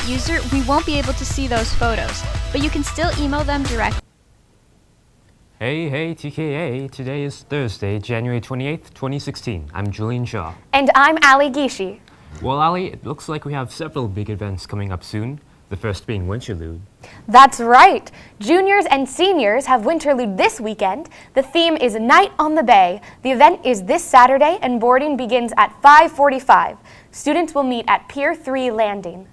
user, we won't be able to see those photos, but you can still email them directly. Hey, TKA. Today is Thursday, January 28th, 2016. I'm Julian Shaw. And I'm Ali Gishi. Well, Ali, it looks like we have several big events coming up soon, the first being Winterlude. That's right. Juniors and seniors have Winterlude this weekend. The theme is Night on the Bay. The event is this Saturday and boarding begins at 5:45. Students will meet at Pier 3 Landing.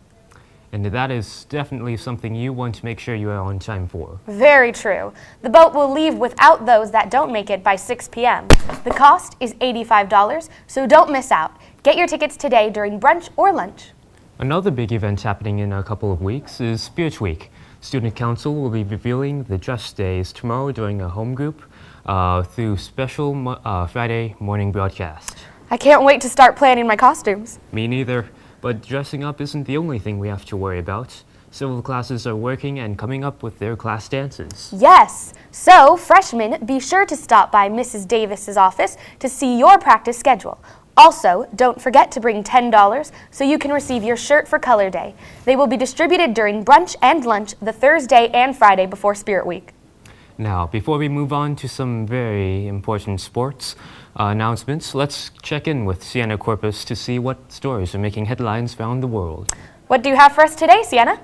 And that is definitely something you want to make sure you are on time for. Very true. The boat will leave without those that don't make it by 6 p.m. The cost is $85, so don't miss out. Get your tickets today during brunch or lunch. Another big event happening in a couple of weeks is Spirit Week. Student Council will be revealing the dress days tomorrow during a home group through special Friday morning broadcast. I can't wait to start planning my costumes. Me neither. But dressing up isn't the only thing we have to worry about. Several classes are working and coming up with their class dances. Yes, so freshmen, be sure to stop by Mrs. Davis's office to see your practice schedule. Also, don't forget to bring $10 so you can receive your shirt for Color Day. They will be distributed during brunch and lunch the Thursday and Friday before Spirit Week. Now, before we move on to some very important sports announcements, let's check in with Sienna Corpus to see what stories are making headlines around the world. What do you have for us today, Sienna?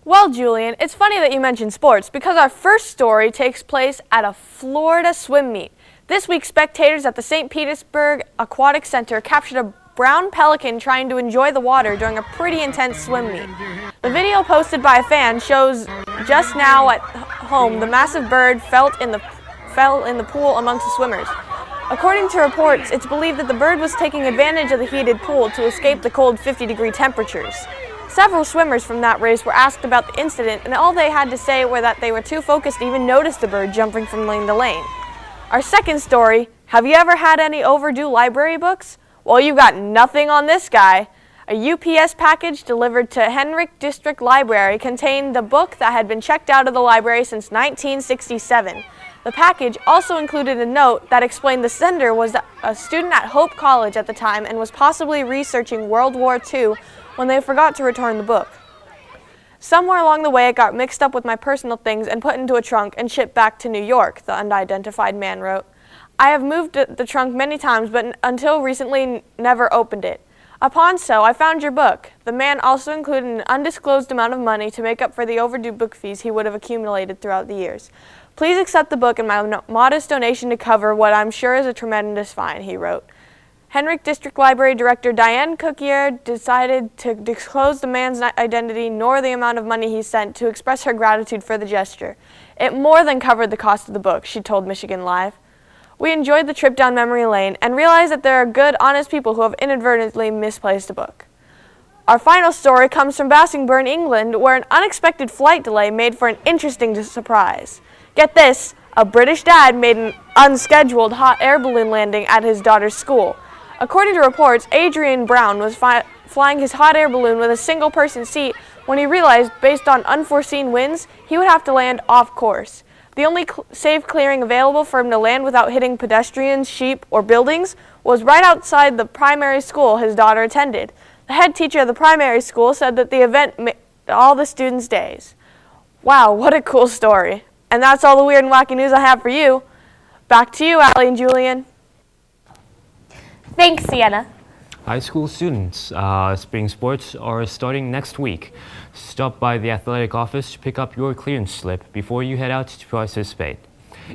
Well, Julian, it's funny that you mentioned sports because our first story takes place at a Florida swim meet. This week, spectators at the St. Petersburg Aquatic Center captured a brown pelican trying to enjoy the water during a pretty intense swim meet. The video posted by a fan shows just now at home the massive bird fell in the pool amongst the swimmers. According to reports, it's believed that the bird was taking advantage of the heated pool to escape the cold 50-degree temperatures. Several swimmers from that race were asked about the incident, and all they had to say were that they were too focused to even notice the bird jumping from lane to lane. Our second story, have you ever had any overdue library books? Well, you've got nothing on this guy. A UPS package delivered to Henrik District Library contained the book that had been checked out of the library since 1967. The package also included a note that explained the sender was a student at Hope College at the time and was possibly researching World War II when they forgot to return the book. Somewhere along the way, it got mixed up with my personal things and put into a trunk and shipped back to New York, the unidentified man wrote. I have moved the trunk many times, but until recently never opened it. Upon so, I found your book. The man also included an undisclosed amount of money to make up for the overdue book fees he would have accumulated throughout the years. Please accept the book and my modest donation to cover what I'm sure is a tremendous fine, he wrote. Henrik District Library Director Diane Cookier decided to disclose the man's identity nor the amount of money he sent to express her gratitude for the gesture. It more than covered the cost of the book, she told Michigan Live. We enjoyed the trip down memory lane and realized that there are good, honest people who have inadvertently misplaced a book. Our final story comes from Bassingbourn, England, where an unexpected flight delay made for an interesting surprise. Get this, a British dad made an unscheduled hot air balloon landing at his daughter's school. According to reports, Adrian Brown was flying his hot air balloon with a single-person seat when he realized, based on unforeseen winds, he would have to land off course. The only safe clearing available for him to land without hitting pedestrians, sheep, or buildings was right outside the primary school his daughter attended. The head teacher of the primary school said that the event made all the students' days. Wow, what a cool story. And that's all the weird and wacky news I have for you. Back to you, Allie and Julian. Thanks, Sienna. High school students, spring sports are starting next week. Stop by the athletic office to pick up your clearance slip before you head out to participate.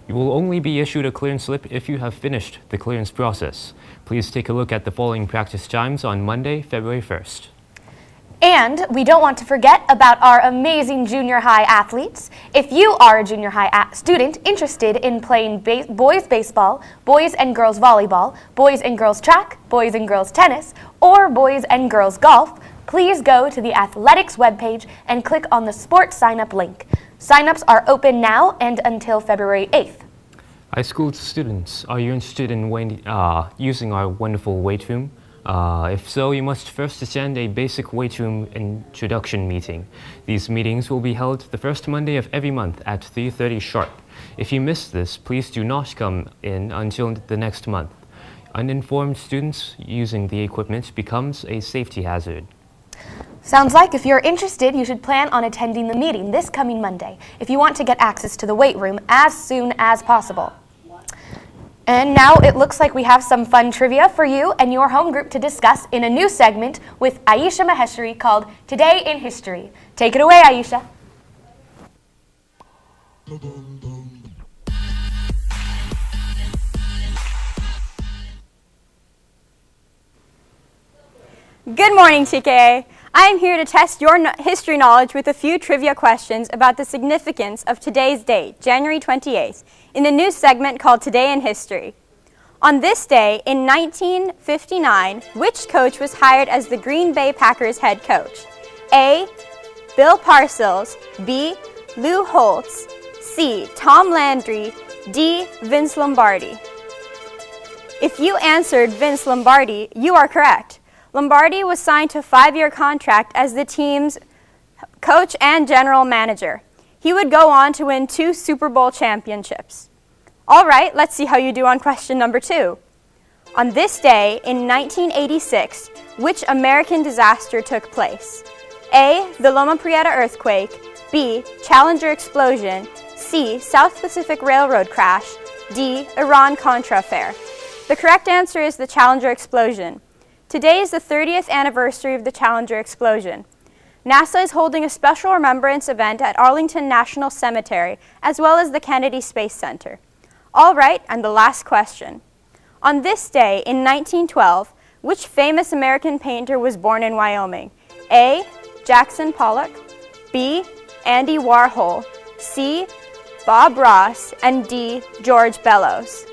You will only be issued a clearance slip if you have finished the clearance process. Please take a look at the following practice times on Monday, February 1st. And we don't want to forget about our amazing junior high athletes. If you are a junior high student interested in playing boys baseball, boys and girls volleyball, boys and girls track, boys and girls tennis, or boys and girls golf, please go to the athletics webpage and click on the sports sign-up link. Sign-ups are open now and until February 8th. High school students, are you interested in using our wonderful weight room? If so, you must first attend a basic weight room introduction meeting. These meetings will be held the first Monday of every month at 3:30 sharp. If you miss this, please do not come in until the next month. Uninformed students using the equipment becomes a safety hazard. Sounds like if you're interested, you should plan on attending the meeting this coming Monday if you want to get access to the weight room as soon as possible. And now it looks like we have some fun trivia for you and your home group to discuss in a new segment with Aisha Maheshwari called Today in History. Take it away, Aisha. Good morning, TKA. I am here to test your history knowledge with a few trivia questions about the significance of today's date, January 28th, in a new segment called Today in History. On this day, in 1959, which coach was hired as the Green Bay Packers head coach? A. Bill Parcells, B. Lou Holtz, C. Tom Landry, D. Vince Lombardi. If you answered Vince Lombardi, you are correct. Lombardi was signed to a 5-year contract as the team's coach and general manager. He would go on to win 2 Super Bowl championships. All right, let's see how you do on question number 2. On this day in 1986, which American disaster took place? A. The Loma Prieta earthquake, B. Challenger explosion, C. South Pacific Railroad crash, D. Iran-Contra affair. The correct answer is the Challenger explosion. Today is the 30th anniversary of the Challenger explosion. NASA is holding a special remembrance event at Arlington National Cemetery, as well as the Kennedy Space Center. All right, and the last question. On this day in 1912, which famous American painter was born in Wyoming? A. Jackson Pollock, B. Andy Warhol, C. Bob Ross, and D. George Bellows.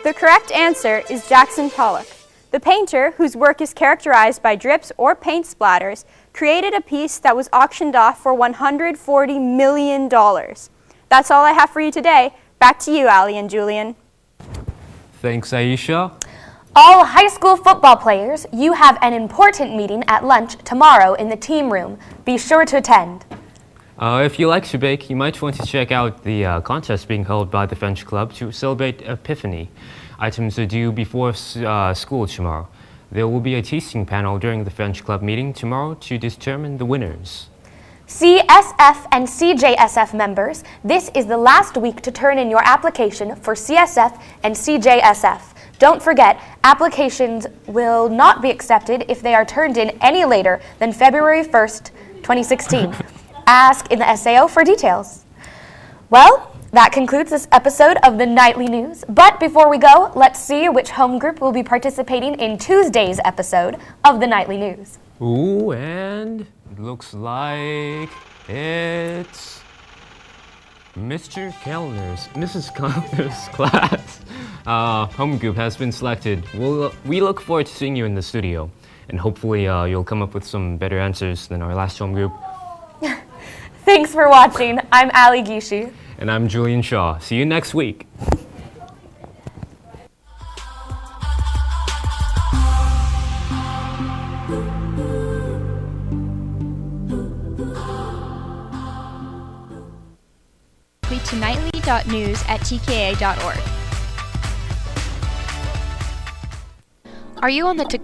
The correct answer is Jackson Pollock. The painter, whose work is characterized by drips or paint splatters, created a piece that was auctioned off for $140 million. That's all I have for you today. Back to you, Allie and Julian. Thanks, Aisha. All high school football players, you have an important meeting at lunch tomorrow in the team room. Be sure to attend. If you like to bake, you might want to check out the contest being held by the French Club to celebrate Epiphany. Items are due before school tomorrow. There will be a tasting panel during the French Club meeting tomorrow to determine the winners. CSF and CJSF members, this is the last week to turn in your application for CSF and CJSF. Don't forget, applications will not be accepted if they are turned in any later than February 1st, 2016. Ask in the SAO for details. Well, that concludes this episode of the Nightly News. But before we go, let's see which home group will be participating in Tuesday's episode of the Nightly News. Ooh, and it looks like it's Mrs. Kellner's class. Home group has been selected. We look forward to seeing you in the studio, and hopefully you'll come up with some better answers than our last home group. Thanks for watching. I'm Ali Gishi. And I'm Julian Shaw. See you next week. Tweet to nightly.news@tka.org. Are you on the TKA